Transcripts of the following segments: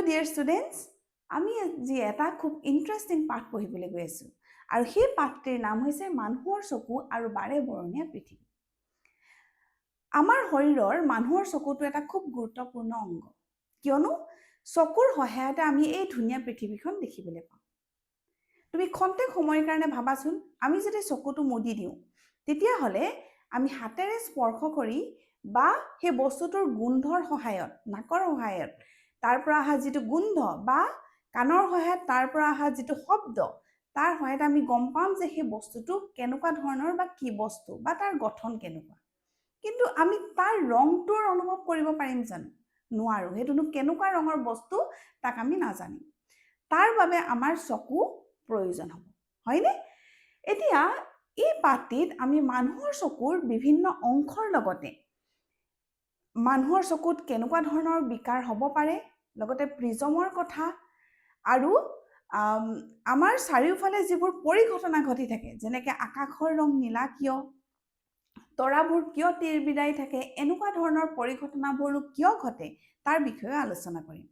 Dear students, আমি আজি এটা খুব ইণ্টাৰেষ্টিং পাঠ পঢ়িবলৈ গৈ আছোঁ আৰু সেই পাঠটিৰ নাম হৈছে মানুহৰ চকু আৰু বাৰে বৰণীয়া পৃথিৱী। আমাৰ শৰীৰৰ মানুহৰ চকুটো এটা খুব গুৰুত্বপূৰ্ণ অংগ, কিয়নো চকুৰ সহায়তে আমি এই ধুনীয়া পৃথিৱীখন দেখিবলৈ পাওঁ। তুমি খন্তেক সময়ৰ কাৰণে ভাবাচোন, আমি যদি চকুটো মুদি দিওঁ তেতিয়াহ'লে আমি হাতেৰে স্পৰ্শ কৰি বা সেই বস্তুটোৰ গোন্ধৰ সহায়ত, নাকৰ সহায়ত তাৰ পৰা অহা যিটো গোন্ধ বা কাণৰ সহায়ত তাৰ পৰা অহা যিটো শব্দ, তাৰ সহায়ত আমি গম পাম যে সেই বস্তুটো কেনেকুৱা ধৰণৰ বা কি বস্তু বা তাৰ গঠন কেনেকুৱা। কিন্তু আমি তাৰ ৰংটোৰ অনুভৱ কৰিব পাৰিম জানো? নোৱাৰো। সেইটোনো কেনেকুৱা ৰঙৰ বস্তু তাক আমি নাজানিম। তাৰ বাবে আমাৰ চকু প্ৰয়োজন হ'ব, হয়নে? এতিয়া এই পাঠটিত আমি মানুহৰ চকুৰ বিভিন্ন অংশৰ লগতে মানুহৰ চকুত কেনেকুৱা ধৰণৰ বিকাৰ হ'ব পাৰে, লগতে প্ৰিজমৰ কথা আৰু আমাৰ চাৰিওফালে যিবোৰ পৰিঘটনা ঘটি থাকে, যেনেকৈ আকাশৰ ৰং নীলা কিয়, তৰাবোৰ কিয় তিৰবিৰাই থাকে, এনেকুৱা ধৰণৰ পৰিঘটনাবোৰো কিয় ঘটে তাৰ বিষয়ে আলোচনা কৰিম।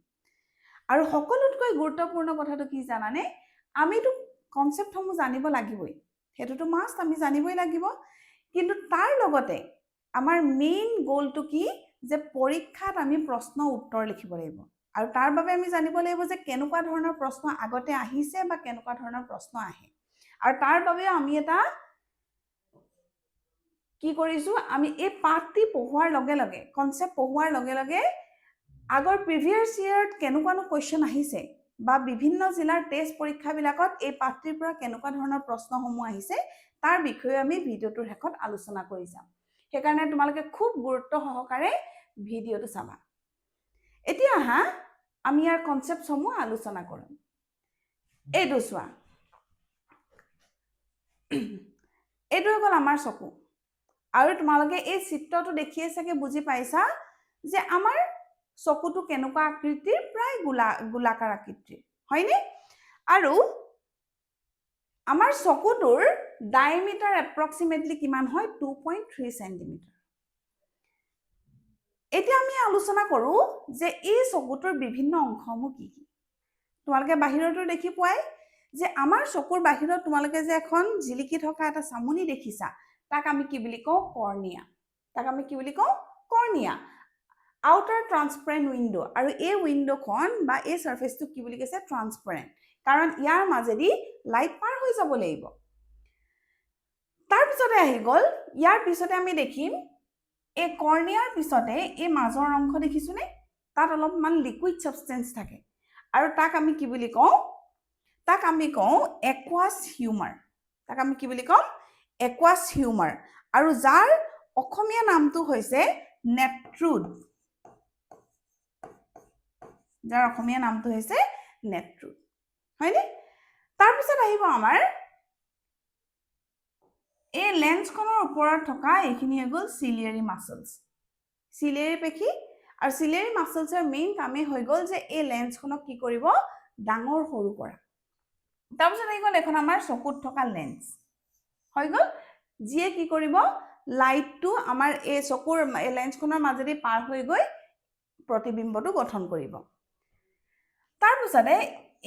আৰু সকলোতকৈ গুৰুত্বপূৰ্ণ কথাটো কি জানানে? আমিতো কনচেপ্টসমূহ জানিব লাগিবই, সেইটোতো মাষ্ট, আমি জানিবই লাগিব। কিন্তু তাৰ লগতে আমাৰ মেইন গ'লটো কি, যে পৰীক্ষাত আমি প্ৰশ্ন উত্তৰ লিখিব লাগিব। আৰু তাৰ বাবে আমি জানিব লাগিব যে কেনেকুৱা ধৰণৰ প্ৰশ্ন আগতে আহিছে বা কেনেকুৱা ধৰণৰ প্ৰশ্ন আহে। আৰু তাৰ বাবে আমি এটা কি কৰিছোঁ, আমি এই পাঠটি পঢ়োৱাৰ লগে লগে, কনচেপ্ট পঢ়োৱাৰ লগে লগে আগৰ প্ৰিভিয়াছ ইয়েৰত কেনেকুৱানো কুৱেশ্যন আহিছে বা বিভিন্ন জিলাৰ টেষ্ট পৰীক্ষাবিলাকত এই পাঠটিৰ পৰা কেনেকুৱা ধৰণৰ প্ৰশ্নসমূহ আহিছে তাৰ বিষয়ে আমি ভিডিঅ'টোৰ শেষত আলোচনা কৰি যাম। সেইকাৰণে তোমালোকে খুব গুৰুত্ব সহকাৰে ভিডিঅ'টো চাবা। এতিয়া আহা আমি ইয়াৰ কনচেপ্টসমূহ আলোচনা কৰিম। এইটো চোৱা, এইটো হৈ গ'ল আমাৰ চকু। আৰু তোমালোকে এই চিত্ৰটো দেখিয়ে চাগে বুজি পাইছা যে আমাৰ চকুটো কেনেকুৱা আকৃতিৰ, প্ৰায় গোলাকাৰ আকৃতিৰ, হয়নে? আৰু আমাৰ চকুটোৰ ডায়মিটাৰ এপ্ৰক্সিমেটলি কিমান হয়? 2.3 চেণ্টিমিটাৰ। এতিয়া আমি আলোচনা কৰোঁ যে এই চকুটোৰ বিভিন্ন অংশসমূহ কি কি। তোমালোকে বাহিৰতো দেখি পোৱাই যে আমাৰ চকুৰ বাহিৰত তোমালোকে যে এখন জিলিকি থকা এটা চামনি দেখিছা, তাক আমি কি বুলি কওঁ? কৰ্নিয়া। তাক আমি কি বুলি কওঁ? কৰ্নিয়া। আউটাৰ ট্ৰান্সপাৰেণ্ট উইণ্ড', আৰু এই উইণ্ড'খন বা এই চাৰ্ফেচটো কি বুলি কৈছে? ট্ৰান্সপাৰেণ্ট, কাৰণ ইয়াৰ মাজেদি লাইট পাৰ হৈ যাব লাগিব। তাৰপিছতে আহি গ'ল, ইয়াৰ পিছতে আমি দেখিম এই কৰ্নিয়াৰ পিছতে এই মাজৰ অংশ দেখিছোনে? তাত অলপমান লিকুইড ছাবষ্টেন্স থাকে, আৰু তাক আমি কি বুলি কওঁ? তাক আমি কওঁ একুৱাছ হিউমাৰ। তাক আমি কি বুলি কওঁ? একুৱাছ হিউমাৰ। আৰু যাৰ অসমীয়া নামটো হৈছে নেট্ৰুড। যাৰ অসমীয়া নামটো হৈছে নেট্ৰুড, হয়নে? তাৰপিছত আহিব আমাৰ এই লেন্সখনৰ ওপৰত থকা এইখিনি হৈ গ'ল চিলিয়াৰী মাছলছ, চিলিয়াৰী পেশী। আৰু চিলিয়াৰী মাছলছৰ মেইন কামেই হৈ গ'ল যে এই লেন্সখনক কি কৰিব? ডাঙৰ সৰু কৰা। তাৰপিছত আহি গ'ল এখন আমাৰ চকুত থকা লেন্স, হৈ গ'ল, যিয়ে কি কৰিব? লাইটটো আমাৰ এই চকুৰ এই লেন্সখনৰ মাজেদি পাৰ হৈ গৈ প্ৰতিবিম্বটো গঠন কৰিব। তাৰপিছতে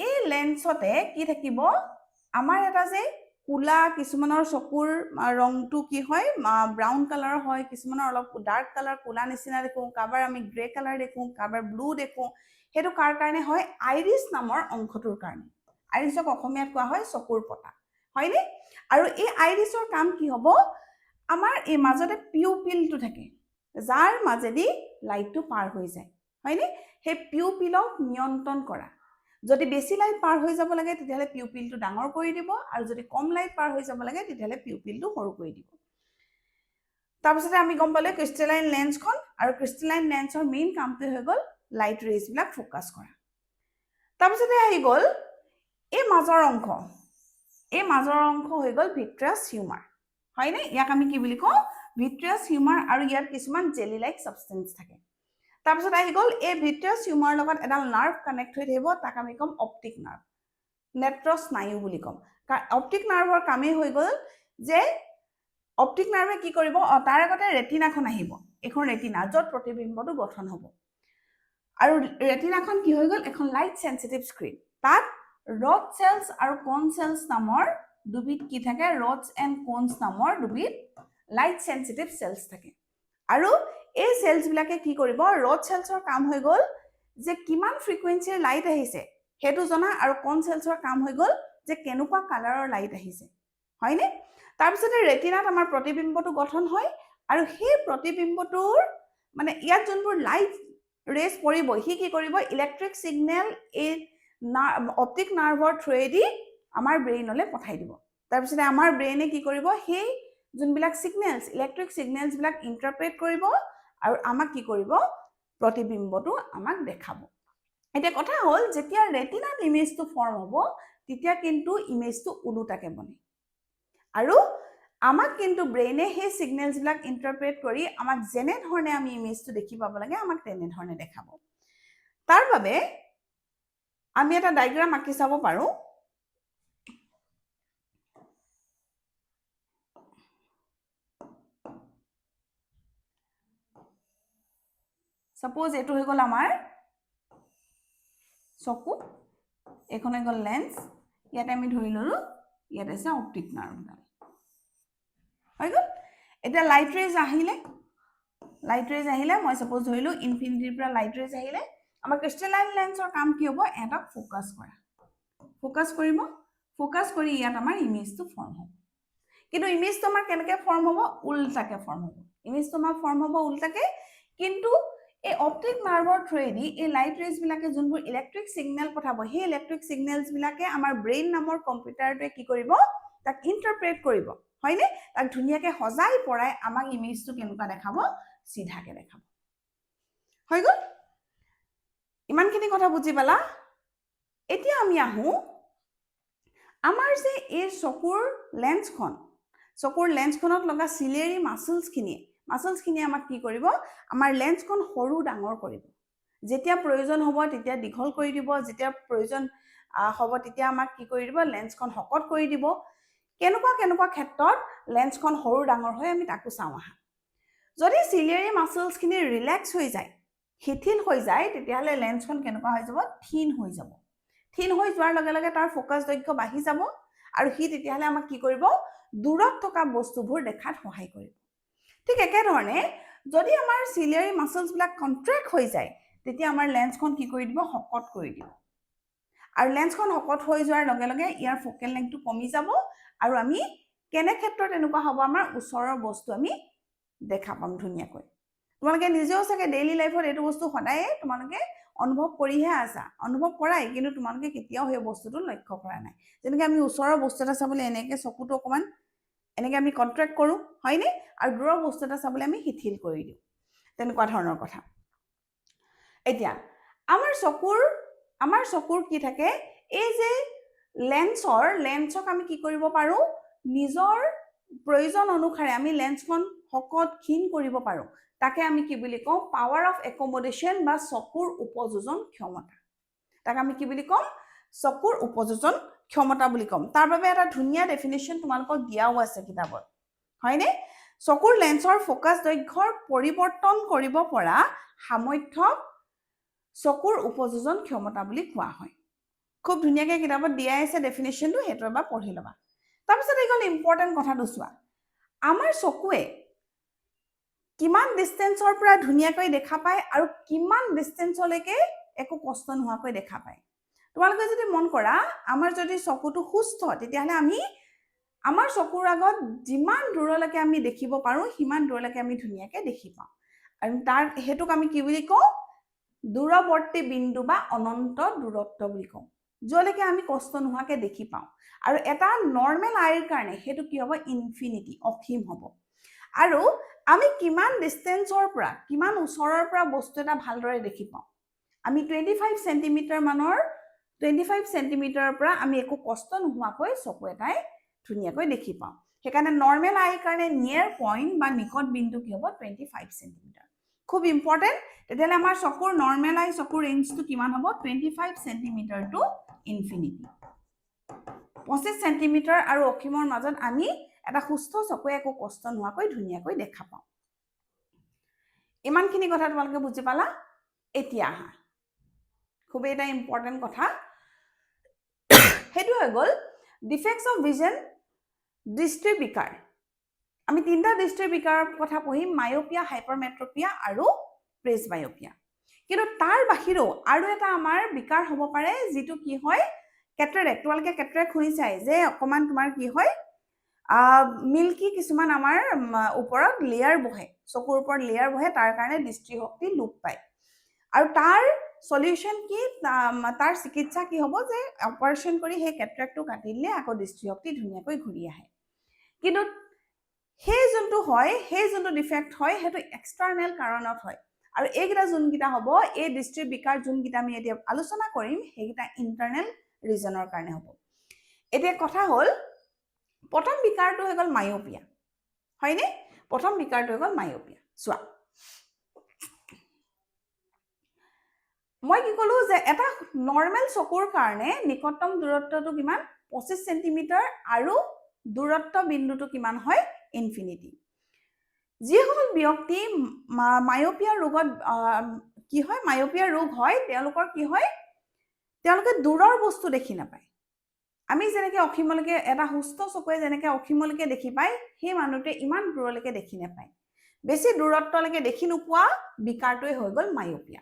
এই লেন্সতে কি থাকিব? আমাৰ এটা যে কোলা, কিছুমানৰ চকুৰ ৰংটো কি হয়? ব্ৰাউন কালাৰৰ হয়, কিছুমানৰ অলপ ডাৰ্ক কালাৰ কোলা নিচিনা দেখোঁ, কাৰোবাৰ আমি গ্ৰে কালাৰ দেখোঁ, কাৰোবাৰ ব্লু দেখোঁ। সেইটো কাৰ কাৰণে হয়? আইৰিছ নামৰ অংশটোৰ কাৰণে। আইৰিছক অসমীয়াত কোৱা হয় চকুৰ পতা, হয়নে? আৰু এই আইৰিছৰ কাম কি হ'ব? আমাৰ এই মাজতে পিউপিলটো থাকে, যাৰ মাজেদি লাইটটো পাৰ হৈ যায়, হয়নে? সেই পিউপিলক নিয়ন্ত্ৰণ কৰা। যদি বেছি লাইট পাৰ হৈ যাব লাগে তেতিয়াহ'লে পিউপিলটো ডাঙৰ কৰি দিব, আৰু যদি কম লাইট পাৰ হৈ যাব লাগে তেতিয়াহ'লে পিউপিলটো সৰু কৰি দিব। তাৰপিছতে আমি গম পালোঁ ক্ৰিষ্টেলাইন লেন্সখন, আৰু ক্ৰিষ্টেলাইন লেন্সৰ মেইন কামটো হৈ গ'ল লাইট ৰেজবিলাক ফ'কাছ কৰা। তাৰপিছতে আহি গ'ল এই মাজৰ অংশ। এই মাজৰ অংশ হৈ গ'ল ভিট্ৰিয়াছ হিউমাৰ, হয়নে? ইয়াক আমি কি বুলি কওঁ? Vitreous humour. আৰু ইয়াত কিছুমান জেলি লাইক ছাবষ্টেন্স থাকে। তাৰপিছত আহি গ'ল এই ভিট্ৰিয়াছ হিউমাৰৰ লগত এডাল নাৰ্ভ কানেক্ট হৈ থাকিব, তাক আমি ক'ম অপ্টিক নাৰ্ভ, নেত্ৰ স্নায়ু বুলি ক'ম। অপ্টিক নাৰ্ভৰ কামেই হৈ গ'ল যে অপ্টিক নাৰ্ভে কি কৰিব? তাৰ আগতে ৰেটিনাখন আহিব, এখন ৰেটিনা, য'ত প্ৰতিবিম্বটো গঠন হ'ব। আৰু ৰেটিনাখন কি হৈ গ'ল এখন লাইট সেনসিটিভ স্ক্ৰীন তাত ৰড সেলস আৰু কোন সেলস নামৰ দুবিধ কি থাকে ৰডস এণ্ড কোনস নামৰ দুবিধ লাইট সেনসিটিভ সেলস থাকে আৰু এই সেলস বিলাকে কি কৰিব ৰড সেলসৰ কাম হৈ গ'ল যে কিমান ফ্ৰিকুৱেন্সিৰ লাইট আহিছে হেতু জনা আৰু কোন সেলসৰ কাম হৈ গ'ল যে কেনেকুৱা কালাৰৰ লাইট আহিছে হয়নে তাৰ পিছতে ৰেটিনাত আমাৰ প্ৰতিবিম্বটো গঠন হয় আৰু সেই প্ৰতিবিম্বটোৰ মানে ইয়াত যোনবোৰ লাইট ৰেজ পৰিব হি কি কৰিব ইলেক্ট্ৰিক সিগন্যাল এই অপটিক নাৰ্ভৰ থ্ৰুৱেদি আমাৰ ব্ৰেইনলৈ পঠাই দিব তাৰ পিছতে আমাৰ ব্ৰেইনে কি কৰিব সেই যোনবিলাক সিগন্যালস ইলেক্ট্ৰিক সিগন্যালস বিলাক ইন্টাৰপ্ৰেট কৰিব আৰু আমাক কি কৰিব প্ৰতিবিম্বটো আমাক দেখাব এতিয়া কথা হ'ল যেতিয়া ৰেটিনাত ইমেজটো ফৰ্ম হ'ব তেতিয়া কিন্তু ইমেজটো উলুটাকে বনে আৰু আমাক কিন্তু ব্ৰেইনে সেই সিগন্যালস বিলাক ইন্টাৰপ্ৰেট কৰি আমাক যেনে ধৰণে আমি ইমেজটো দেখি পাব লাগে আমাক তেনে ধৰণে দেখাব তাৰ বাবে আমি এটা ডায়াগ্ৰাম আঁকি চাব পাৰো সাপোজ এটো হৈ গ'ল আমাৰ চকু এখন হৈ গ'ল লেন্স ইয়াতে আমি ধৰি ললো ইয়াতে আছে অপটিক নাৰ্ভ হৈ গ'ল এটা লাইট ৰেজ আহিলে মই সাপোজ ধৰিলো ইনফিনিটিৰ পৰা লাইট ৰেজ আহিলে আমাৰ ক্ৰিষ্টেলাইন লেন্সৰ কাম কি হ'ব এটাক ফোকাস কৰা ফোকাস কৰিব ফোকাস কৰি ইয়াত আমাৰ ইমেজটো ফৰ্ম হ'ব কিন্তু ইমেজটো আমাৰ কেনেকৈ ফৰ্ম হ'ব উল্টাকে ফৰ্ম হ'ব ইমেজটো আমাৰ ফৰ্ম হ'ব উল্টাকে কিন্তু এই অপটিক নাৰ্ভৰ থ্ৰুৱেদি এই লাইট ৰেজ বিলাকে যোনবোৰ ইলেক্ট্ৰিক সিগন্যাল পঠাব সেই ইলেক্ট্ৰিক সিগন্যালস বিলাকে আমাৰ ব্ৰেইন নামৰ কম্পিউটাৰটোৱে কি কৰিব তাক ইন্টাৰপ্ৰেট কৰিব হয়নে তাক ধুনিয়াকে সজাই পৰাই আমাক ইমেজটো কেনেকুৱা দেখাব সিধাকে দেখাব হৈ গ'ল ইমানখিনি কথা বুজি পালা এতিয়া আমি আহো আমাৰ যে এই চকুৰ লেন্সখনত লগা সিলিয়াৰী মাসলছখিনি আমাক কি কৰিব আমাৰ লেন্সখন সৰু ডাঙৰ কৰিব যেতিয়া প্ৰয়োজন হ'ব তেতিয়া দীঘল কৰি দিব যেতিয়া প্ৰয়োজন হ'ব তেতিয়া আমাক কি কৰি দিব লেন্সখন হকট কৰি দিব কেনেকুৱা ক্ষেত্ৰত লেন্সখন সৰু ডাঙৰ হয় আমি তাকো চাওঁ আহা যদি সিলিয়াৰী মাসলছখিনি ৰিলেক্স হৈ যায় শিথিল হৈ যায় তেতিয়াহ'লে লেন্সখন কেনেকুৱা হৈ যাব থিন হৈ যোৱাৰ লগে লগে তাৰ ফোকাস দৈৰ্ঘ্য বাঢ়ি যাব আৰু হি তেতিয়াহ'লে আমাক কি কৰিব দূৰত থকা বস্তুবোৰ দেখাত সহায় কৰিব ঠিক একে ধৰণে যদি আমাৰ সিলিয়াৰী মাসলছ বিলাক কন্ট্ৰেক্ট হৈ যায় তেতিয়া আমাৰ লেন্সখন কি কৰি দিব হকট কৰি দিব আৰু লেন্সখন হকট হৈ যোৱাৰ লগে লগে ইয়াৰ ফোকেল লেংথটো কমি যাব আৰু আমি কেনে ক্ষেত্ৰত এনেকুৱা হ'ব আমাৰ ওচৰৰ বস্তু আমি দেখা পাম ধুনিয়াকৈ তোমালোকে নিজেও চাগে ডেইলি লাইফত এইটো বস্তু সদায় তোমালোকে অনুভৱ কৰিহে আছা অনুভৱ কৰাই কিন্তু তোমালোকে কেতিয়াও সেই বস্তুটো লক্ষ্য কৰা নাই যেনেকৈ আমি ওচৰৰ বস্তু এটা চাবলৈ এনেকৈ চকুটো অকমান এনেকৈ আমি কন্ট্ৰেক্ট কৰোঁ হয়নে আৰু দূৰৰ বস্তু এটা চাবলৈ আমি শিথিল কৰি দিওঁ তেনেকুৱা ধৰণৰ কথা এতিয়া আমাৰ চকুৰ কি থাকে এই যে লেন্সক আমি কি কৰিব পাৰো নিজৰ প্ৰয়োজন অনুসাৰে আমি লেন্সখন হকট ক্ষীণ কৰিব পাৰো তাকে আমি কি বুলি কওঁ পাৱাৰ অফ একমোডেশন বা চকুৰ উপযোজন ক্ষমতা তাক আমি কি বুলি কম চকুৰ উপযোজন ক্ষমতা বুলি কম তাৰ বাবে এটা ধুনীয়া ডেফিনেশ্যন তোমালোকক দিয়াও আছে কিতাপত হয়নে চকুৰ লেন্সৰ ফোকাস দৈৰ্ঘ্যৰ পৰিৱৰ্তন কৰিব পৰা সামৰ্থ্যক চকুৰ উপযোজন ক্ষমতা বুলি কোৱা হয় খুব ধুনীয়াকৈ কিতাপত দিয়াই আছে ডেফিনেশ্যনটো হেতু এবাৰ পঢ়ি ল'বা তাৰপিছত এইখন ইম্পৰ্টেণ্ট কথাটো চোৱা আমাৰ চকুৱে কিমান ডিস্টেন্সৰ পৰা ধুনীয়াকৈ দেখা পায় আৰু কিমান ডিস্টেন্সলৈকে একো কষ্ট নোহোৱাকৈ দেখা পায় তোমালোকে যদি মন কৰা আমাৰ যদি চকুটো সুস্থ তেতিয়াহ'লে আমি আমাৰ চকুৰ আগত যিমান দূৰলৈকে আমি দেখিব পাৰো সিমান দূৰলৈকে আমি ধুনীয়াকৈ দেখি পাওঁ আৰু তাৰ হেতুক আমি কি বুলি কওঁ দূৰৱৰ্তী বিন্দু বা অনন্ত দূৰত্ব বুলি কওঁ যলৈকে আমি কষ্ট নোহোৱাকৈ দেখি পাওঁ আৰু এটা নৰ্মেল আইৰ কাৰণে হেতু কি হ'ব ইনফিনিটি অসীম হ'ব আৰু আমি কিমান ডিস্টেন্সৰ পৰা কিমান ওচৰৰ পৰা বস্তু এটা ভালদৰে দেখি পাওঁ আমি 25 সেন্টিমিটাৰ মানৰ 25 সেন্টিমিটাৰৰ পৰা আমি একো কষ্ট নোহোৱাকৈ চকু এটাই ধুনীয়াকৈ দেখি পাওঁ সেইকাৰণে নৰ্মেল আইৰ কাৰণে নিয়াৰ পইণ্ট বা নিকট বিন্দু কি হ'ব 25 সেন্টিমিটাৰ খুব ইম্পৰ্টেণ্ট তেতিয়াহ'লে আমাৰ চকুৰ নৰ্মেল আই চকুৰ ৰেঞ্জটো কিমান হ'ব 25 সেন্টিমিটাৰ টু ইনফিনিটি 25 সেন্টিমিটাৰ আৰু অসীমৰ মাজত আমি এটা সুস্থ চকুৱে একো কষ্ট নোহোৱাকৈ ধুনীয়াকৈ দেখা পাওঁ ইমানখিনি কথা তোমালোকে বুজি পালা এতিয়া আহা খুব এটা ইম্পৰ্টেণ্ট কথা সেইটো হৈ গ'ল ডিফেক্টছ অফ ভিজন দৃষ্টিৰ বিকাৰ আমি তিনিটা দৃষ্টিৰ বিকাৰৰ কথা পঢ়িম মায়োপিয়া হাইপাৰমেট্ৰপিয়া আৰু প্ৰেছবায়োপিয়া কিন্তু তাৰ বাহিৰেও আৰু এটা আমাৰ বিকাৰ হ'ব পাৰে যিটো কি হয় কেটাৰেক্ট তোমালোকে কেটাৰেক্ট শুনিছাই যে অকমান তোমাৰ কি হয় মিল্কি কিছুমান আমাৰ ওপৰত লেয়াৰ বহে চকুৰ ওপৰত লেয়াৰ বহে তাৰ কাৰণে দৃষ্টিশক্তি লোপ পায় আৰু তাৰ সলিউশন কি তাৰ চিকিৎসা কি হ'ব যে অপাৰেশ্যন কৰি সেই কেটাৰেক্টটো কাটি দিলে আকৌ দৃষ্টিশক্তি ধুনীয়াকৈ ঘূৰি আহে কিন্তু সেই যোনটো হয় সেই যোনটো ডিফেক্ট হয় সেইটো এক্সটাৰ্নেল কাৰণত হয় আৰু এইকেইটা যোনকেইটা হ'ব এই দৃষ্টিৰ বিকাৰ যোনকেইটা আমি এতিয়া আলোচনা কৰিম সেইকেইটা ইণ্টাৰনেল ৰিজনৰ কাৰণে হ'ব এতিয়া কথা হ'ল প্ৰথম বিকাৰটো হৈ গ'ল মায়োপিয়া হয়নে প্ৰথম বিকাৰটো হৈ গ'ল মায়োপিয়া চোৱা মই কি ক'লো যে এটা নৰ্মেল চকুৰ কাৰণে নিকটতম দূৰত্বটো কিমান 25 সেন্টিমিটাৰ আৰু দূৰত্ব বিন্দুটো কিমান হয় ইনফিনিটি যিসকল ব্যক্তি মায়োপিয়া ৰোগত কি হয় মায়োপিয়া ৰোগ হয় তেওঁলোকৰ কি হয় তেওঁলোকে দূৰৰ বস্তু দেখি নাপায় আমি যেনেকৈ অসীমলৈকে এটা সুস্থ চকুৱে যেনেকৈ অসীমলৈকে দেখি পায় সেই মানুহটোৱে ইমান দূৰলৈকে দেখি নাপায় বেছি দূৰত্বলৈকে দেখি নোপোৱা বিকাৰটোৱে হৈ গ'ল মায়োপিয়া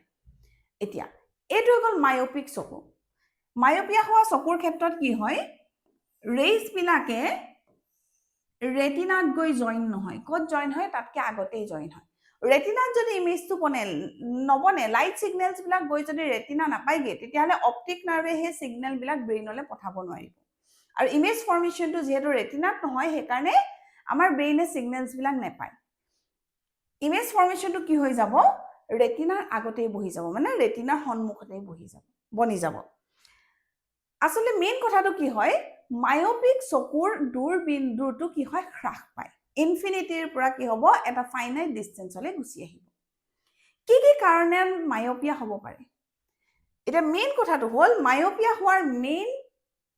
এতিয়া এইটো হৈ গ'ল মায়োপিক চকু মায়োপিয়া হোৱা চকুৰ ক্ষেত্ৰত কি হয় ৰেইজ বিলাকে ৰেটিনাত গৈ জইন নহয় ক'ত জইন হয় তাতকে আগতেই জইন হয় ৰেটিনাত যদি ইমেজটো নবনে লাইট সিগনেলছ বিলাক গৈ যদি ৰেটিনা নাপায়গে তেতিয়াহ'লে অপটিক নাৰ্ভে সেই সিগনেল বিলাক ব্ৰেইনলৈ পঠাব নোৱাৰিব আৰু ইমেজ ফৰ্মেশ্যনটো যিহেতু ৰেটিনাত নহয় সেইকাৰণে আমাৰ ব্ৰেইনে সিগনেলছ বিলাক নাপায় ইমেজ ফৰ্মেশ্যনটো কি হৈ যাব ৰেটিনাৰ আগতেই বহি যাব মানে ৰেটিনাৰ সন্মুখতেই বনি যাব আসলে মেইন কথাটো কি হয় মায়োপিক চকুৰ দূৰবিন্দুটো কি হয় হ্ৰাস পায় ইনফিনিটিৰ পৰা কি হ'ব এটা ফাইনাইট ডিসটেন্সলৈ গুচি আহিব কি কাৰণে মায়োপিয়া হ'ব পাৰে এটা মেইন কথাটো হ'ল মায়োপিয়া হোৱাৰ মেইন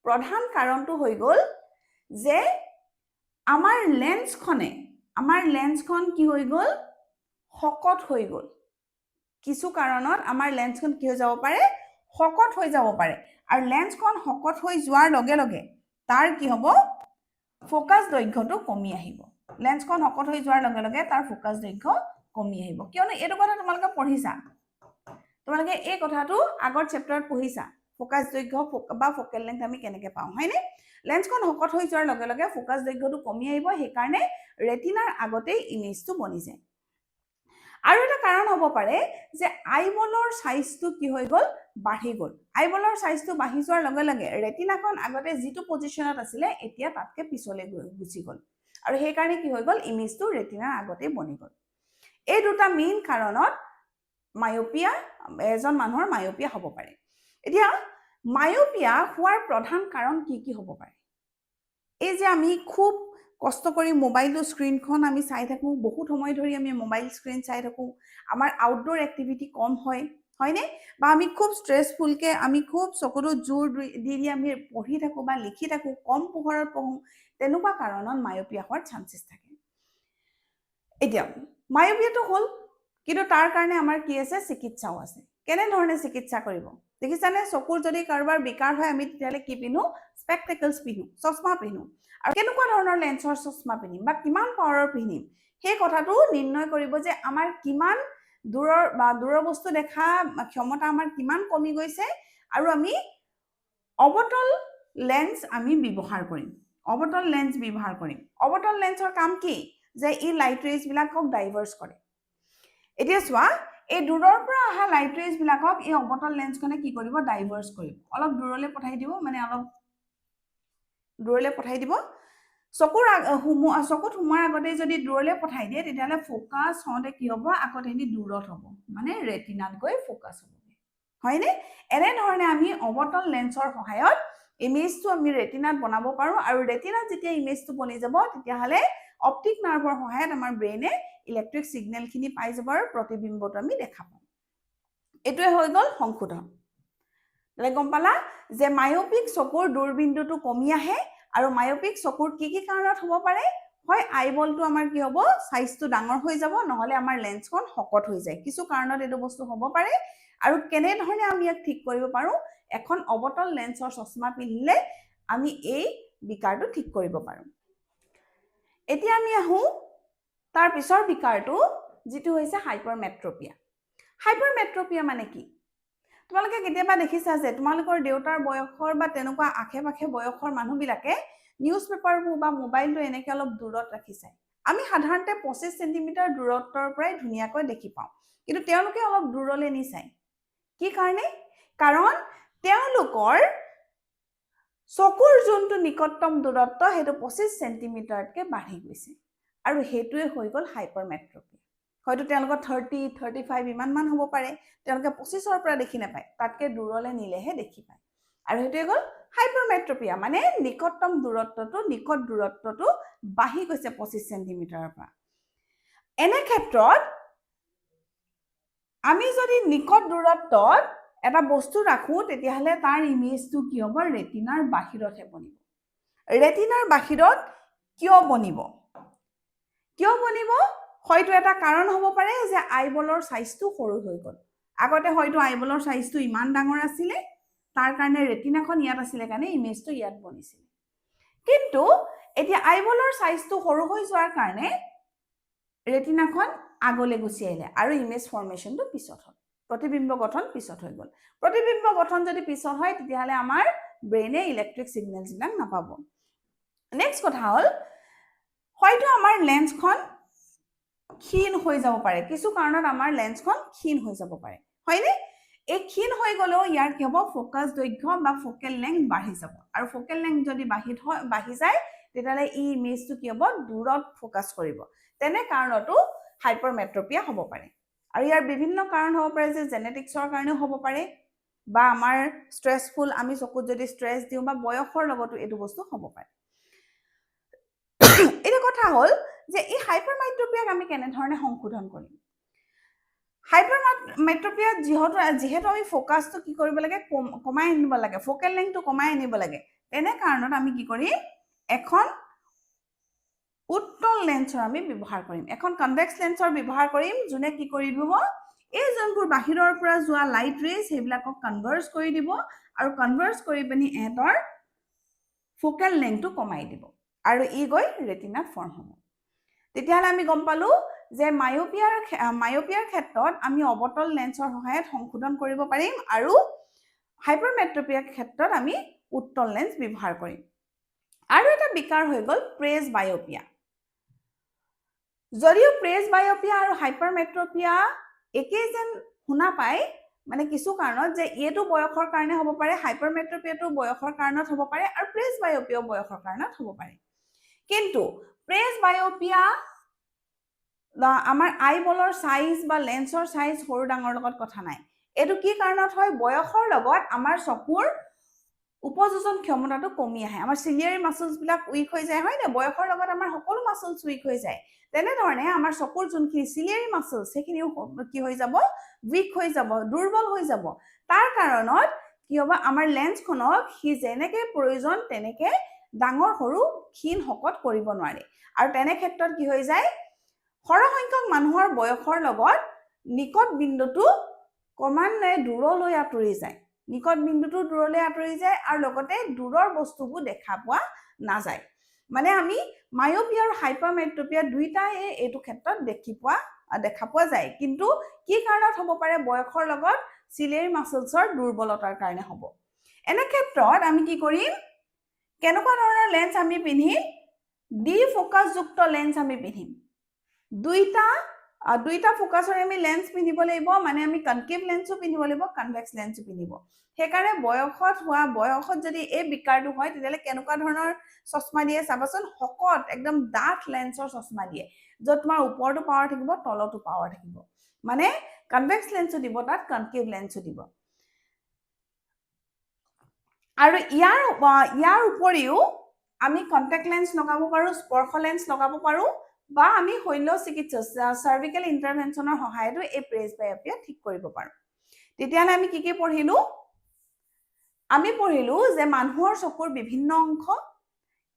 প্ৰধান কাৰণটো হৈ গ'ল যে আমাৰ লেন্সখন কি হৈ গ'ল শকত হৈ গ'ল কিছু কাৰণত আমাৰ লেন্সখন কি হৈ যাব পাৰে শকত হৈ যাব পাৰে আৰু লেন্সখন শকত হৈ যোৱাৰ লগে লগে তাৰ কি হ'ব ফোকাস দৈৰ্ঘ্যটো কমি আহিব লেন্সখন শকত হৈ যোৱাৰ লগে লগে তাৰ ফোকাস দৈৰ্ঘ্য কমি আহিব কিয়নো এইটো কথা তোমালোকে পঢ়িছা তোমালোকে এই কথাটো আগৰ চেপ্টাৰত পঢ়িছা ফোকাস দৈৰ্ঘ্য বা ফোকেল লেন্থ আমি কেনেকৈ পাওঁ হয়নে লেন্সখন শকত হৈ যোৱাৰ লগে লগে ফোকাস দৈৰ্ঘ্যটো কমি আহিব সেইকাৰণে ৰেটিনাৰ আগতেই ইমেজটো বনি যায় আৰু এটা কাৰণ হ'ব পাৰে যে আইবলৰ সাইজটো কি হৈ গ'ল বাঢ়ি গ'ল আইবলৰ সাইজটো বাঢ়ি যোৱাৰ লগে লগে ৰেটিনাখন আগতে যিটো পজিচনত আছিলে এতিয়া তাতকে পিছলৈ গুচি গ'ল আৰু সেই কাৰণে কি হৈ গ'ল ইমেজটো ৰেটিনাৰ আগতেই বনি গ'ল এই দুটা মেইন কাৰণত মায়োপিয়া এজন মানুহৰ মায়োপিয়া হ'ব পাৰে এতিয়া মায়োপিয়া হোৱাৰ প্ৰধান কাৰণ কি হ'ব পাৰে এই যে আমি খুব কষ্ট কৰি মোবাইলটো স্ক্ৰীনখন আমি চাই থাকোঁ বহুত সময় ধৰি আমি মোবাইল স্ক্ৰীন চাই থাকোঁ আমাৰ আউটডোৰ এক্টিভিটি কম হয়নে বা আমি খুব ষ্ট্ৰেছফুলকৈ আমি খুব চকুটো জোৰ দি আমি পঢ়ি থাকোঁ বা লিখি থাকোঁ কম পোহৰত পঢ়োঁ তেনেকুৱা কাৰণত মায়োপিয়া হোৱাৰ চান্সেছ থাকে এতিয়া মায়োপিয়াটো হ'ল কিন্তু তাৰ কাৰণে আমাৰ কি আছে চিকিৎসাও আছে কেনেধৰণে চিকিৎসা কৰিব দেখিছানে চকুৰ যদি কাৰোবাৰ বিকাৰ হয় আমি তেতিয়াহ'লে কি পিন্ধো স্পেকটেকলছ পিন্ধো চশমা পিন্ধো আৰু কেনেকুৱা ধৰণৰ লেন্সৰ চশমা পিন্ধিম বা কিমান পাৱাৰৰ পিন্ধিম সেই কথাটো নিৰ্ণয় কৰিব যে আমাৰ কিমান দূৰৰ বস্তু দেখা ক্ষমতা আমাৰ কিমান কমি গৈছে আৰু আমি অবতল লেন্স আমি ব্যৱহাৰ কৰিম অবতল লেন্সৰ কাম কি যে ই লাইট ৰেজ বিলাকক ডাইভাৰ্স কৰে এতিয়া চোৱা এই দূৰৰ পৰা অহা লাইট ৰেজ বিলাকক এই অবতল লেন্সখনে কি কৰিব ডাইভাৰ্স কৰিব অলপ দূৰলৈ পঠাই দিব মানে অলপ দূৰলৈ পঠাই দিব চকুত সোমোৱাৰ আগতে যদি দূৰলৈ পঠাই দিয়ে তেতিয়াহ'লে ফোকাছ হওঁতে কি হ'ব আগতে এনে দূৰত হ'ব মানে ৰেটিনাত গৈ ফোকাছ হ'ব হয়নে এনেধৰণে আমি অবতল লেন্সৰ সহায়ত ইমেজটো আমি ৰেটিনাত বনাব পাৰোঁ আৰু ৰেটিনাত যেতিয়া ইমেজটো বনি যাব তেতিয়াহ'লে অপটিক নাৰ্ভৰ সহায়ত আমাৰ ব্ৰেইনে ইলেক্ট্ৰিক সিগনেলখিনি পাই যাব আৰু প্ৰতিবিম্বটো আমি দেখা পাম এইটোৱে হৈ গ'ল সংশোধন গম পালা যে মায়োপিক চকুৰ দূৰবিন্দুটো কমি আহে আৰু মায়োপিক চকুৰ কি কাৰণত হ'ব পাৰে হয় আইবলটো আমাৰ কি হ'ব সাইজটো ডাঙৰ হৈ যাব নহলে আমাৰ লেন্সখন শকত হৈ যায় কিছু কাৰণত এইটো বস্তু হ'ব পাৰে আৰু কেনেধৰণে আমি ইয়াক ঠিক কৰিব পাৰোঁ এখন অৱতল লেন্সৰ চশমা পিন্ধিলে আমি এই বিকাৰটো ঠিক কৰিব পাৰোঁ এতিয়া আমি আহোঁ তাৰ পিছৰ বিকাৰটো যিটো হৈছে হাইপাৰমেট্ৰপিয়া হাইপাৰমেট্ৰপিয়া মানে কি তোমালোকে কেতিয়াবা দেখিছা যে তোমালোকৰ দেউতাৰ বয়সৰ বা তেনেকুৱা আশে-পাশে বয়সৰ মানুহবিলাকে নিউজ পেপাৰবোৰ বা মোবাইলটো এনেকৈ অলপ দূৰত ৰাখি চায় আমি সাধাৰণতে 25 সেন্টিমিটাৰ দূৰত্বৰ পৰাই ধুনীয়াকৈ দেখি পাওঁ কিন্তু তেওঁলোকে অলপ দূৰলৈ নি চায় কি কাৰণে কাৰণ তেওঁলোকৰ চকুৰ যোনটো নিকটতম দূৰত্ব সেইটো 25 সেন্টিমিটাৰতকৈ বাঢ়ি গৈছে আৰু হেতুৱে হৈ গল হাইপাৰমেট্ৰপি হয়তো তেওঁলোকৰ 30 35 ইমান মান হ'ব পাৰে তেওঁলোকে 25ৰ পৰা দেখি নাপায় তাতকৈ দূৰলৈ নিলেহে দেখি পায় আৰু হেতুৱে গল হাইপাৰমেট্ৰপিয়া মানে নিকটতম দূৰত্বটো বাঢ়ি গৈছে 25 সেন্টিমিটাৰৰ পৰা এনে ক্ষেত্ৰত আমি যদি নিকট দূৰত্বত এটা বস্তু ৰাখো তেতিয়াহলে তাৰ ইমেজটো কি হ'ব ৰেটিনাৰ বাহিৰতহে বনিব ৰেটিনাৰ বাহিৰত কিয় বনিব হয়তো এটা কাৰণ হ'ব পাৰে যে আইবলৰ সাইজটো সৰু হৈ গ'ল আগতে হয়তো আইবলৰ সাইজটো ইমান ডাঙৰ আছিল তাৰ কাৰণে ৰেটিনাখন ইয়াত আছিল কাৰণে ইমেজটো ইয়াত বনিছিল কিন্তু এতিয়া আইবলৰ সাইজটো সৰু হৈ যোৱাৰ কাৰণে ৰেটিনাখন আগলৈ গুচি আহিলে আৰু ইমেজ ফৰ্মেশনটো পিছত হ'ল প্ৰতিবিম্ব গঠন পিছত হৈ গ'ল প্ৰতিবিম্ব গঠন যদি পিছত হয় তেতিয়াহলে আমাৰ ব্ৰেইনে ইলেক্ট্ৰিক সিগনেলছ বিলাক নাপাব নেক্সট কথা হ'ল হয়তো আমাৰ লেন্সখন ক্ষীণ হৈ যাব পাৰে কিছু কাৰণত আমাৰ লেন্সখন ক্ষীণ হৈ যাব পাৰে হয়নে এই ক্ষীণ হৈ গলেও ইয়াৰ কি হ'ব ফোকাস দৈৰ্ঘ্য বা ফোকেল লেংথ বাঢ়ি যাব আৰু ফোকেল লেংথ যদি বাঢ়ি যায় তেতিয়াহলে ই ইমেজটো কি হ'ব দূৰত ফোকাস কৰিব তেনে কাৰণতো হাইপাৰমেট্ৰপিয়া হ'ব পাৰে আৰু ইয়াৰ বিভিন্ন কাৰণ হ'ব পাৰে যে জেনেটিক্সৰ কাৰণেও হ'ব পাৰে বা আমাৰ ষ্ট্ৰেছফুল আমি চকুত যদি ষ্ট্ৰেছ দিওঁ বা বয়সৰ লগতো এইটো বস্তু হ'ব পাৰে এটা কথা হ'ল যে এই হাইপাৰমেট্ৰপিয়াক আমি কেনেধৰণে সংশোধন কৰিম হাইপাৰমেট্ৰপিয়াত যিহেতু আমি ফোকাসটো কি কৰিব লাগে কমাই আনিব লাগে ফোকেল লেংথটো কমাই আনিব লাগে তেনে কাৰণত আমি কি কৰিম এখন উত্তল লেন্সৰ আমি ব্যৱহাৰ কৰিম এখন কনভেক্স লেন্সৰ ব্যৱহাৰ কৰিম যোনে কি কৰিব এই যোনবোৰ বাহিৰৰ পৰা যোৱা লাইট ৰেজ সেইবিলাকক কনভাৰ্জ কৰি দিব আৰু কনভাৰ্জ কৰি পিনি এহঁতৰ ফোকেল লেংথটো কমাই দিব আৰু ই গৈ ৰেটিনাত ফৰ্ম হ'ব তেতিয়াহলে আমি গম পালো যে মায়োপিয়াৰ ক্ষেত্ৰত আমি অৱতল লেন্সৰ সহায়ত সংশোধন কৰিব পাৰিম আৰু হাইপাৰমেট্ৰপিয়াৰ ক্ষেত্ৰত আমি উত্তল লেন্স ব্যৱহাৰ কৰিম আৰু এটা বিকাৰ হৈ গল প্ৰেছ বায়োপিয়া যদিও প্ৰেছ বায়োপিয়া আৰু হাইপাৰমেট্ৰপিয়া একেই যেন শুনা পায় মানে কিছু কাৰণত যে এইটো বয়সৰ কাৰণে হ'ব পাৰে হাইপাৰমেট্ৰপিয়াটো বয়সৰ কাৰণত হ'ব পাৰে আৰু প্ৰেছ বায়োপিয়াও বয়সৰ কাৰণত হ'ব পাৰে কিন্তু প্ৰেছ বায়োপিয়া আমাৰ আইবলৰ সাইজ বা লেন্সৰ সাইজ সৰু ডাঙৰ লগত কথা নাই এটো কি কাৰণত হয় বয়সৰ লগত আমাৰ চকুৰ উপযোজন ক্ষমতাটো কমি আহে আমাৰ সিলিয়াৰী মাসলছ বিলাক উইক হৈ যায় হয় না বয়সৰ লগত আমাৰ সকলো মাসলছ উইক হৈ যায় তেনে ধৰণে আমাৰ চকুৰ যোনখিনি সিলিয়াৰী মাসলছ সেইখিনিও কি হৈ যাব উইক হৈ যাব দুৰ্বল হৈ যাব তাৰ কাৰণত কি হ'ব আমাৰ লেন্সখনক হি যেনেকে প্ৰয়োজন তেনেকে ডাঙৰ সৰু ক্ষীণ শকত কৰিব নোৱাৰে আৰু তেনে ক্ষেত্ৰত কি হৈ যায় সৰহসংখ্যক মানুহৰ বয়সৰ লগত নিকট বিন্দুটো ক্ৰমান্বয়ে দূৰলৈ আঁতৰি যায় নিকট বিন্দুটো দূৰলৈ আঁতৰি যায় আৰু লগতে দূৰৰ বস্তুবোৰ দেখা পোৱা নাযায় মানে আমি মায়োপিয়া আৰু হাইপাৰমেট্ৰপিয়া দুইটাই এইটো ক্ষেত্ৰত দেখা পোৱা যায় কিন্তু কি কাৰণত হ'ব পাৰে বয়সৰ লগত সিলিয়াৰী মাসলছৰ দুৰ্বলতাৰ কাৰণে হ'ব এনে ক্ষেত্ৰত আমি কি কৰিম কেনেকুৱা ধৰণৰ লেন্স আমি পিন্ধিম ডি ফোকাস যুক্ত লেন্স আমি পিন্ধিম দুইটা ফোকাসৰ আমি লেন্স পিন্ধিব লাগিব মানে আমি কনকেভ লেন্সও পিন্ধিব লাগিব কনভেক্স লেন্সও পিন্ধিব সেইকাৰণে বয়সত যদি এই বিকাৰটো হয় তেতিয়ালে কেনেকুৱা ধৰণৰ চশমা দিয়ে চাবাচোন হকত একদম ডাঠ লেন্সৰ চশমা দিয়ে যত তোমাৰ ওপৰটো পাৱাৰ থাকিব তলটো পাৱাৰ থাকিব মানে কনভেক্স লেন্সও দিব তাত কনকেভ লেন্সও দিব আৰু ইয়াৰ উপৰিও আমি কন্টাক্ট লেন্স লগাব পাৰো স্পৰ্শ লেন্স লগাব পাৰো বা আমি শল্য চিকিৎসা সাৰ্ভিকেল ইন্টাৰভেনশনৰ সহায়তো এই প্ৰেছ বায়োপিয়া ঠিক কৰিব পাৰো তেতিয়ালে আমি কি পঢ়িলো আমি পঢ়িলো যে মানুহৰ চকুৰ বিভিন্ন অংশ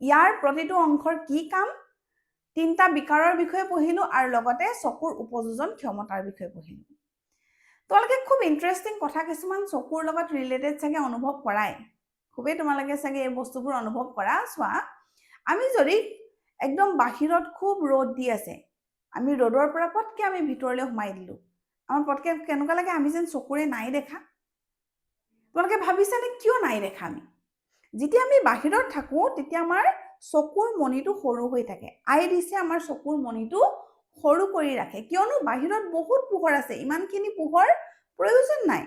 ইয়াৰ প্ৰতিটো অংশৰ কি কাম তিনটা বিকাৰৰ বিষয়ে পঢ়িলো আৰু লগতে চকুৰ উপযোজন ক্ষমতাৰ বিষয়ে পঢ়িলো তোমালোকে খুব ইন্টাৰেষ্টিং কথা কিছুমান চকুৰ লগত ৰিলেটেড চাগে অনুভৱ কৰাই খুবেই তোমালোকে চাগে এই বস্তুবোৰ অনুভৱ কৰা চোৱা আমি যদি একদম বাহিৰত খুব ৰ'দ দি আছে আমি ৰ'দৰ পৰা পটকে আমি ভিতৰলৈ সোমাই দিলো আমাৰ পটকে কেনেকুৱা লাগে আমি যেন চকুৰে নাই দেখা তোমালোকে ভাবিছানে কিয় নাই দেখা আমি যেতিয়া আমি বাহিৰত থাকো তেতিয়া আমাৰ চকুৰ মণিটো সৰু হৈ থাকে আই দিছে আমাৰ চকুৰ মণিটো সৰু কৰি ৰাখে কিয়নো বাহিৰত বহুত পোহৰ আছে ইমানখিনি পোহৰ প্ৰয়োজন নাই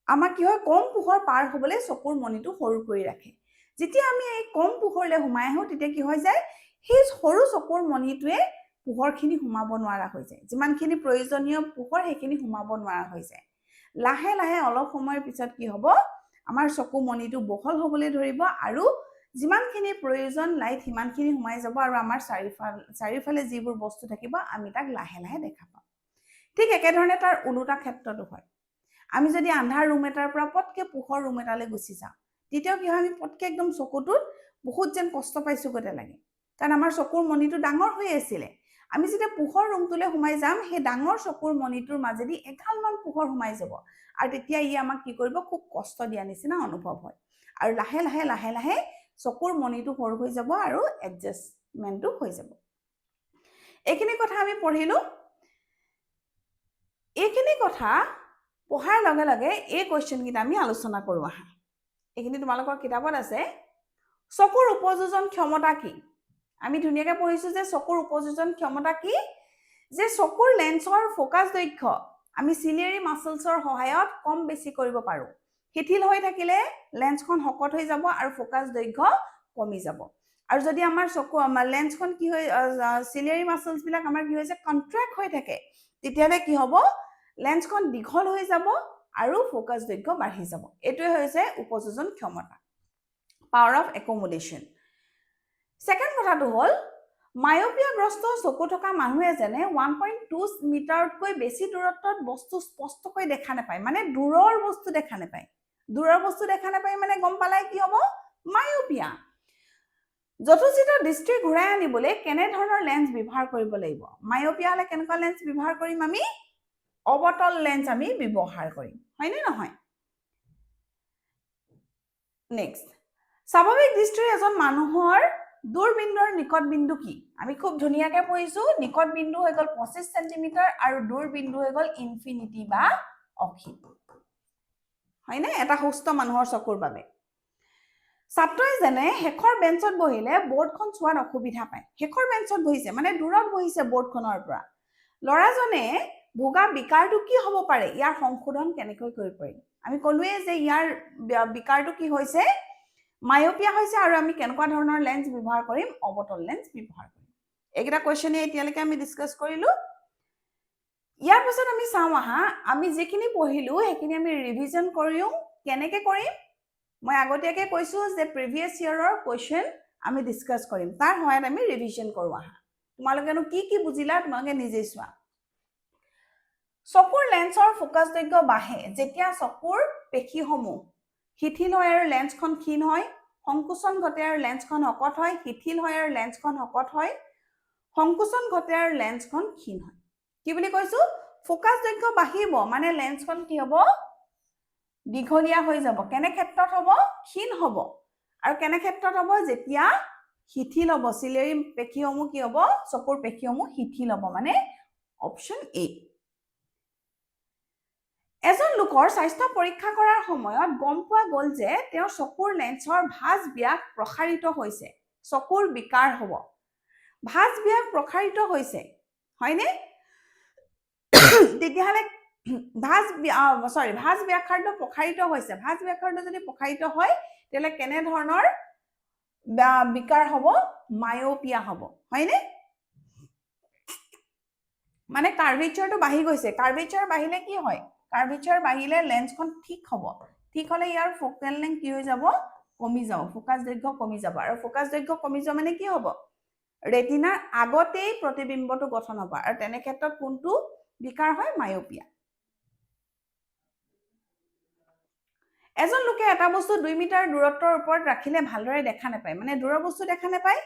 আমাৰ কি হয় কম পোহৰ পাৰ হ'বলৈ চকুৰ মণিটো সৰু কৰি ৰাখে যেতিয়া আমি এই কম পোহৰলৈ সোমাই আহো তেতিয়া কি হৈ যায় সেই সৰু চকুৰ মণিটোৱে পোহৰখিনি সোমাব নোৱাৰা হৈ যায় যিমানখিনি প্ৰয়োজনীয় পোহৰ সেইখিনি সোমাব নোৱাৰা হৈ যায় লাহে লাহে অলপ সময়ৰ পিছত কি হ'ব আমাৰ চকু মণিটো বহল হ'বলৈ ধৰিব আৰু যিমানখিনি প্ৰয়োজন লাইট সিমানখিনি সোমাই যাব আৰু আমাৰ চাৰিফালে যিবোৰ বস্তু থাকিব আমি তাক লাহে লাহে দেখা পাম ঠিক একেধৰণে তাৰ ওলোটা ক্ষেত্ৰতো হয় আমি যদি আন্ধাৰ ৰুম এটাৰ পৰা পটকে পোহৰ ৰুম এটালৈ গুচি যাওঁ তেতিয়া কি হয় আমি পটকে একদম চকুটোত বহুত যেন কষ্ট পাইছো গতে লাগে কাৰণ আমাৰ চকুৰ মণিটো ডাঙৰ হৈ আছিল আমি যেতিয়া পোহৰ ৰুমটোলৈ সোমাই যাম সেই ডাঙৰ চকুৰ মণিটোৰ মাজেদি এগালমান পোহৰ সোমাই যাব আৰু তেতিয়া ই আমাক কি কৰিব খুব কষ্ট দিয়া নিচিনা অনুভৱ হয় আৰু লাহে লাহে লাহে লাহে চকুৰ মণিটো সৰু হৈ যাব আৰু এডজাষ্টমেন্টটো হৈ যাব এইখিনি কথা আমি পঢ়িলো এইখিনি কথা পঢ়াৰ লগে লগে এই কোৱেশ্চন কিটা আমি আলোচনা কৰো আহা এইখিনি তোমালোকৰ কিতাপত আছে চকুৰ উপযোজন ক্ষমতা কি আমি ধুনিয়াকৈ পঢ়িছো যে চকুৰ উপযোজন ক্ষমতা কি যে চকুৰ লেন্সৰ ফোকাস দৈৰ্ঘ্য আমি সিলিয়াৰি মাসলছৰ সহায়ত কম বেছি কৰিব পাৰো শিথিল হৈ থাকিলে লেন্সখন হকট হৈ যাব আৰু ফোকাস দৈৰ্ঘ্য কমি যাব আৰু যদি আমাৰ চকু আমাৰ লেন্সখন কি হৈ সিলিয়াৰি মাসলছ বিলাক আমাৰ কি হৈছে কন্ট্ৰাক্ট হৈ থাকে তেতিয়ালে কি হ'ব লেন্সখন দীঘল হৈ যাব আৰু ফোকাস দৈৰ্ঘ্য বাঢ়ি যাব এটোই হৈছে উপযোজন ক্ষমতা পাৱাৰ অফ একমোডেশন সেকেন্ড কথাটো হল মায়োপিয়াগ্ৰস্ত চকু থকা মানুহে যেনে 1.2 মিটাৰতকৈ বেছি দূৰত্বত বস্তু স্পষ্টকৈ দেখা নাপায় মানে দূৰৰ বস্তু দেখা নাপায় দূৰৰ বস্তু দেখা নাপায় মানে গম পালাই কি হ'ব মায়োপিয়া যথোচিত দৃষ্টি ঘূৰাই আনিবলৈ কেনে ধৰণৰ লেন্স ব্যৱহাৰ কৰিব লাগিব মায়োপিয়া হলে কেনেকুৱা লেন্স ব্যৱহাৰ কৰিম আমি অবতল লেন্স আমি ব্যৱহাৰ কৰিম হয়নে নহয় নেক্সট স্বাভাৱিক দৃষ্টিৰ এজন মানুহৰ দূৰবিন্দুৰ নিকট বিন্দু কি আমি খুব ধুনিয়াকৈ পঢ়িছো নিকট বিন্দু হৈ গল 25 সেন্টিমিটাৰ আৰু দূৰবিন্দু হৈ গল ইনফিনিটি বা অসীম হয়নে এটা সুস্থ মানুহৰ চকুৰ বাবে ছাত্ৰই যেনে শেখৰ বেঞ্চত বহিলে বৰ্ডখন চোৱাত অসুবিধা পায় শেখৰ বেঞ্চত বহিছে মানে দূৰত বহিছে বৰ্ডখনৰ পৰা লৰাজনে ভোগা বিকাৰটো কি হ'ব পাৰে ইয়াৰ সংশোধন কেনেকৈ কৰিব পাৰি আমি কলোৱে যে ইয়াৰ বিকাৰটো কি হৈছে মায়োপিয়া হৈছে আৰু আমি কেনেকুৱা ধৰণৰ লেন্স ব্যৱহাৰ কৰিম অবতল লেন্স ব্যৱহাৰ কৰিম এইকেইটা কোৱেশ্চনে এতিয়ালৈকে আমি ডিসকাস কৰিলো ইয়াৰ পিছত আমি চাওঁ আহা আমি যিখিনি পঢ়িলো সেইখিনি আমি ৰিভিজন কৰিম কেনেকৈ কৰিম মই আগতীয়াকৈ কৈছো যে প্ৰিভিয়াস ইয়াৰৰ কোৱেশ্চন আমি ডিসকাস কৰিম তাৰ সহায়ত আমি ৰিভিজন কৰো আহা তোমালোকেনো কি বুজিলা তোমালোকে নিজে চোৱা চকুৰ লেন্সৰ ফোকাস দৈৰ্ঘ্য বাঢ়ে যেতিয়া চকুৰ পেশীসমূহ শিথিল হয় আৰু লেন্সখন ক্ষীণ হয় সংকোচন ঘটে আৰু লেন্সখন হকট হয় শিথিল হয় আৰু লেন্সখন হকট হয় সংকোচন ঘটে আৰু লেন্সখন ক্ষীণ হয় কি বুলি কৈছো ফোকাস দৈৰ্ঘ্য বাঢ়িব মানে লেন্সখন কি হ'ব দীঘলীয়া হৈ যাব কেনে ক্ষেত্ৰত হ'ব ক্ষীণ হ'ব আৰু কেনে ক্ষেত্ৰত হ'ব যেতিয়া শিথিল হ'ব সিলিয়াৰি পেশীসমূহ কি হ'ব চকুৰ পেশীসমূহ শিথিল হ'ব মানে অপচন এ এজন লোকৰ স্বাস্থ্য পৰীক্ষা কৰাৰ সময়ত গম পোৱা গ'ল যে তেওঁৰ চকুৰ লেন্সৰ ভাঁজ ব্যাস প্ৰসাৰিত হৈছে চকুৰ বিকাৰ হ'ব ভাঁজ ব্যাস প্ৰসাৰিত হৈছে হয়নে তেতিয়াহলে ভাঁজ ব্যাসাৰ্ধ প্ৰসাৰিত হৈছে ভাঁজ ব্যাসাৰ্ধ যদি প্ৰসাৰিত হয় তেলে কেনে ধৰণৰ বিকাৰ হ'ব মায়োপিয়া হ'ব হয়নে মানে কাৰ্ভেচাৰটো বাঢ়ি গৈছে কাৰ্ভেচাৰ বাঢ়িলে কি হয় কাৰ্ভেচাৰ বাঢ়িলে লেন্সখন ঠিক হ'ব ঠিক হলে ইয়াৰ ফোকাল লেংথ কি হৈ যাব কমি যাব ফোকাস দৈৰ্ঘ্য কমি যাব আৰু ফোকাস দৈৰ্ঘ্য কমি যোৱা মানে কি হ'ব ৰেটিনাৰ আগতেই প্ৰতিবিম্বটো গঠন হ'ব আৰু তেনে ক্ষেত্ৰত কোনটো বিকাৰ হয় মায়োপিয়া এজন লোকে এটা বস্তু 2 মিটাৰ দূৰত্বৰ ওপৰত ৰাখিলে ভালদৰে দেখা নাপায় মানে দূৰৰ বস্তু দেখা নাপায়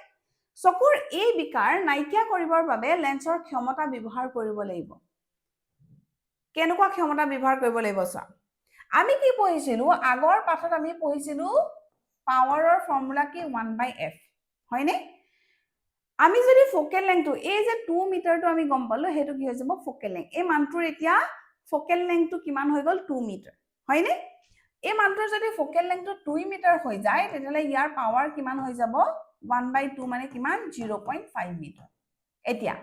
চকুৰ এই বিকাৰ নাইকিয়া কৰিবৰ বাবে লেন্সৰ ক্ষমতা ব্যৱহাৰ কৰিব লাগিব কেনেকুৱা ক্ষমতা ব্যৱহাৰ কৰিব লাগিব চোৱা আমি কি পঢ়িছিলো আগৰ পাঠত আমি পঢ়িছিলো পাৱাৰৰ ফৰ্মুলা কি 1/f হয়নে আমি যদি ফোকেল লেংথটো এই যে 2 মিটাৰটো আমি গম পালো হেতু কি হৈ যাব ফোকেল লেংথ এই মানটোৰ এতিয়া ফোকেল লেংথটো কিমান হৈ গল 2 মিটাৰ হয়নে এই মানটোৰ যদি ফোকেল লেংথটো 2 মিটাৰ হৈ যায় তেতিয়ালে ইয়াৰ পাৱাৰ কিমান হৈ যাব 1/2 মানে কিমান 0.5 মিটাৰ এতিয়া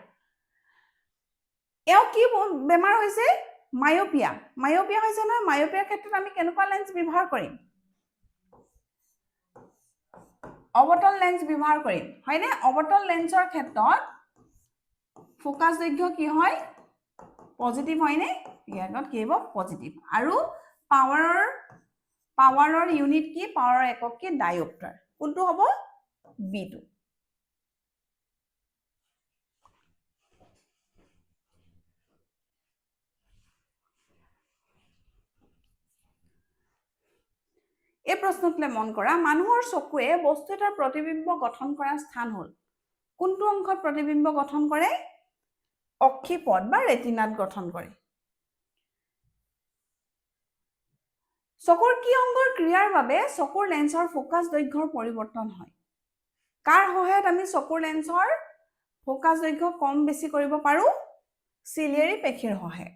এও কি বেমাৰ হৈছে মায়োপিয়া মায়োপিয়া হৈছে না মায়োপিয়াৰ ক্ষেত্ৰত আমি কেনেকুৱা লেন্স ব্যৱহাৰ কৰিম অবতল লেন্স ব্যৱহাৰ কৰিম হয়নে অবতল লেন্সৰ ক্ষেত্ৰত ফোকাস দৈৰ্ঘ্য কি হয় পজিটিভ হয়নে ইয়াত কি হ'ব পজিটিভ আৰু পাৱাৰৰ ইউনিট কি পাৱাৰৰ একক কি ডায়োপ্টাৰ কোনটো হ'ব b2 এই প্ৰশ্নটোলে মন কৰা মানুহৰ চকুৱে বস্তু এটাৰ প্ৰতিবিম্ব গঠন কৰাৰ স্থান হ'ল কোনটো অংশত প্ৰতিবিম্ব গঠন কৰে অক্ষিপট বা ৰেটিনাত গঠন কৰে চকুৰ কি অংগৰ ক্ৰিয়াৰ বাবে চকুৰ লেন্সৰ ফোকাস দৈৰ্ঘ্যৰ পৰিৱৰ্তন হয় কাৰ সহায়ত আমি চকুৰ লেন্সৰ ফোকাস দৈৰ্ঘ্য কম বেছি কৰিব পাৰো চিলিয়াৰী পেশীৰ সহায়ত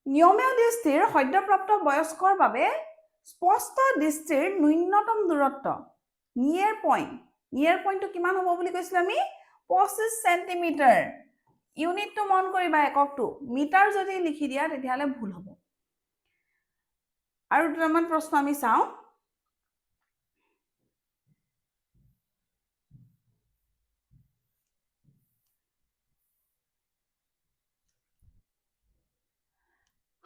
নিয়মীয় দৃষ্টিৰ সদ্যপ্ৰাপ্ত বয়স্কৰ বাবে স্পষ্ট দৃষ্টিৰ ন্যূনতম দূৰত্ব নিয়াৰ পইণ্টটো কিমান হ'ব বুলি কৈছিল আমি 25 সেন্টিমিটাৰ ইউনিটটো মন কৰিবা এককটো মিটাৰ যদি লিখি দিয়া তেতিয়াহলে ভুল হ'ব আৰু দুটামান প্ৰশ্ন আমি চাওঁ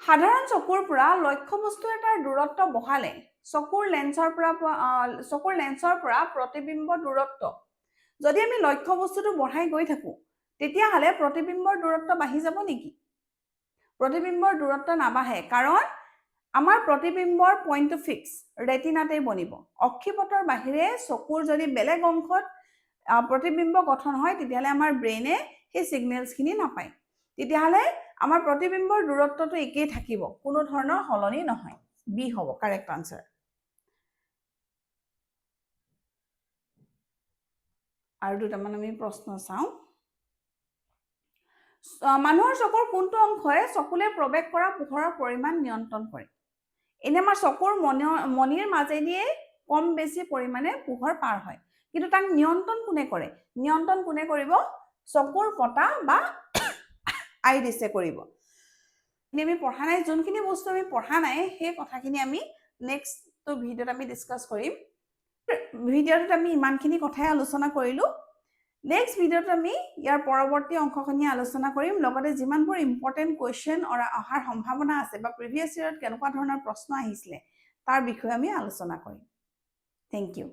সাধাৰণ চকুৰ পৰা লক্ষ্য বস্তু এটাৰ দূৰত্ব বঢ়ালে চকুৰ লেন্সৰ পৰা প্ৰতিবিম্ব দূৰত্ব যদি আমি লক্ষ্য বস্তুটো বঢ়াই গৈ থাকো তেতিয়াহলে প্ৰতিবিম্বৰ দূৰত্ব বাঢ়ি যাব নেকি প্ৰতিবিম্বৰ দূৰত্ব নাবাঢ়ে কাৰণ আমাৰ প্ৰতিবিম্বৰ পইণ্টটো ফিক্স ৰেটিনাতেই বনিব অক্ষিপটৰ বাহিৰে চকুৰ যদি বেলেগ অংশত প্ৰতিবিম্ব গঠন হয় তেতিয়াহলে আমাৰ ব্ৰেইনে সেই সিগনেলছখিনি নাপায় তেতিয়াহলে আমাৰ প্ৰতিবিম্বৰ দূৰত্বটো একেই থাকিব কোনো ধৰণৰ হলনি নহয় বি হ'ব কাৰেক্ট আনসাৰ আৰু দুটামান আমি প্ৰশ্ন চাওঁ মানুহৰ চকুৰ কোনটো অংশই চকুলে প্ৰৱেশ কৰা পোহৰৰ পৰিমাণ নিয়ন্ত্ৰণ কৰে এনে আমাৰ চকুৰ মনিৰ মাজেদিয়ে কম বেছি পৰিমাণে পোহৰ পাৰ হয় কিন্তু তাক নিয়ন্ত্ৰণ কোনে কৰিব চকুৰ পতা বা আইৰিছে কৰিব আমি পঢ়া নাই যোনখিনি বস্তু আমি পঢ়া নাই সেই কথাখিনি আমি নেক্সট ভিডিঅ'ত আমি ডিসকাস কৰিম ভিডিঅ'টোত আমি ইমানখিনি কথাই আলোচনা কৰিলো নেক্সট ভিডিঅ'ত আমি ইয়াৰ পৰৱৰ্তী অংশখিনি আলোচনা কৰিম লগতে যিমানবোৰ ইম্পৰ্টেন্ট কোৱেশ্চন অহাৰ সম্ভাৱনা আছে বা প্ৰিভিয়াছ ইয়াৰত কেনেকুৱা ধৰণৰ প্ৰশ্ন আহিছিলে তাৰ বিষয়ে আমি আলোচনা কৰিম থ্যাংক ইউ